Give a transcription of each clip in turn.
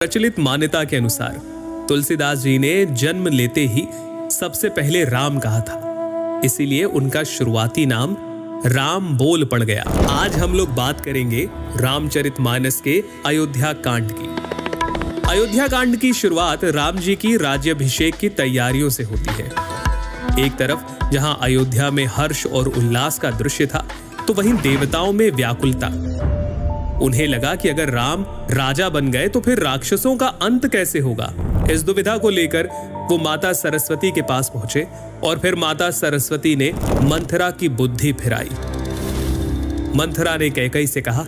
प्रचलित मान्यता के अनुसार तुलसीदास जी ने जन्म लेते ही सबसे पहले राम कहा था, इसीलिए उनका शुरुआती नाम राम बोल पड़ गया। आज हम लोग बात करेंगे रामचरितमानस के अयोध्या कांड की। अयोध्या कांड की शुरुआत राम जी की राज्याभिषेक की तैयारियों से होती है। एक तरफ जहां अयोध्या में हर्ष और उल्लास का दृश्य था, तो वहीं देवताओं में व्याकुलता। उन्हें लगा कि अगर राम राजा बन गए तो फिर राक्षसों का अंत कैसे होगा। इस दुविधा को लेकर वो माता सरस्वती के पास पहुंचे और फिर माता सरस्वती ने मंथरा की बुद्धि फिराई। मंथरा ने कैकई से कहा,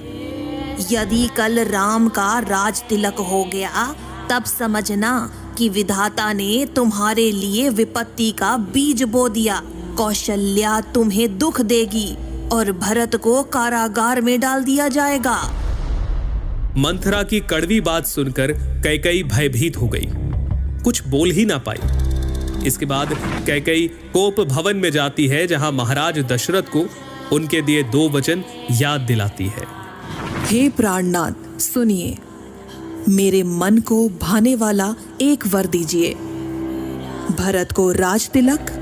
यदि कल राम का राज तिलक हो गया तब समझना कि विधाता ने तुम्हारे लिए विपत्ति का बीज बो दिया। कौशल्या तुम्हें दुख देगी और भरत को कारागार में डाल दिया जाएगा। मंथरा की कड़वी बात सुनकर कैकई भयभीत हो गई, कुछ बोल ही ना पाई। इसके बाद कैकई कोप भवन में जाती है, जहां महाराज दशरथ को उनके दिए 2 वचन याद दिलाती है। हे प्राणनाथ, सुनिए, मेरे मन को भाने वाला एक वर दीजिए। भरत को राज तिलक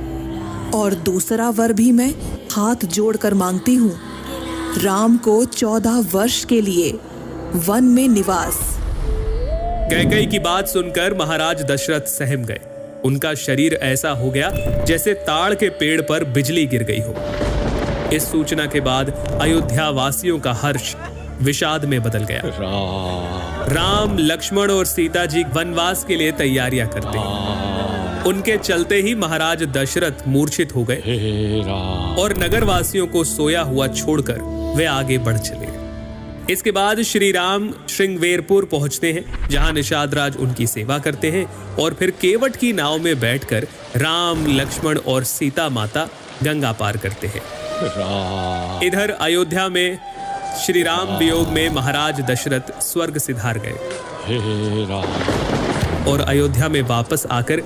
और दूसरा वर भी मैं हाथ जोड़कर मांगती हूँ। राम को 14 वर्ष के लिए वन में निवास। कैकई की बात सुनकर महाराज दशरथ सहम गए। उनका शरीर ऐसा हो गया जैसे ताड़ के पेड़ पर बिजली गिर गई हो। इस सूचना के बाद अयोध्या वासियों का हर्ष विषाद में बदल गया। राम, लक्ष्मण और सीता जी वनवास के लिए तैयारियां करते हैं। उनके चलते ही महाराज दशरथ मूर्छित हो गए और नगरवासियों को सोया हुआ छोड़कर वे आगे बढ़ चले। इसके बाद श्री राम श्रृंगवेरपुर पहुंचते हैं, जहां निषाद राज उनकी सेवा करते हैं और फिर केवट की नाव में बैठकर राम, लक्ष्मण और सीता माता गंगा पार करते हैं। इधर अयोध्या में श्री राम वियोग में महाराज दशरथ स्वर्ग सिधार गए और अयोध्या में वापस आकर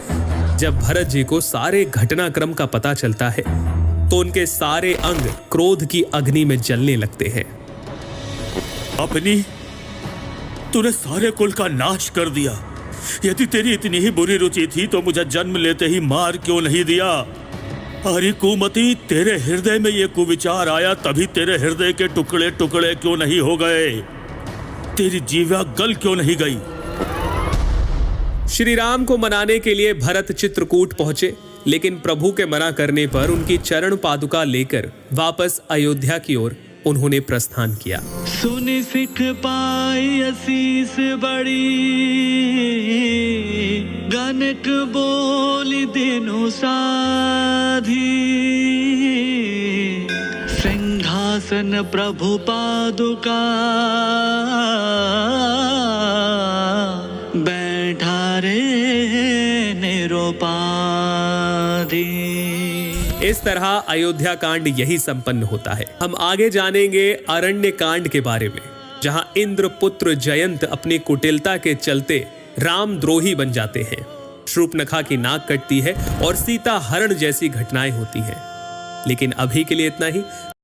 जब भरत जी को सारे घटनाक्रम का पता चलता है तो उनके सारे अंग क्रोध की अग्नि में जलने लगते हैं। अपनी तूने सारे कुल का नाश कर दिया। यदि तेरी इतनी ही बुरी रुचि थी तो मुझे जन्म लेते ही मार क्यों नहीं दिया। अरे कुमति, तेरे हृदय में ये कुविचार आया तभी तेरे हृदय के टुकड़े टुकड़े क्यों नहीं हो गए। तेरी जीवा गल क्यों नहीं गई। श्री राम को मनाने के लिए भरत चित्रकूट पहुंचे, लेकिन प्रभु के मना करने पर उनकी चरण पादुका लेकर वापस अयोध्या की ओर उन्होंने प्रस्थान किया। सुनि सिख पाई असीस बड़ी, गनक बोली दिनु साधी। सिंहासन प्रभु पादुका, बैठा रे निरुपाधि। इस तरह अयोध्या कांड यही संपन्न होता है। हम आगे जानेंगे अरण्य कांड के बारे में, जहां इंद्र पुत्र जयंत अपनी कुटिलता के चलते रामद्रोही बन जाते हैं। शूर्पणखा की नाक कटती है और सीता हरण जैसी घटनाएं होती हैं। लेकिन अभी के लिए इतना ही।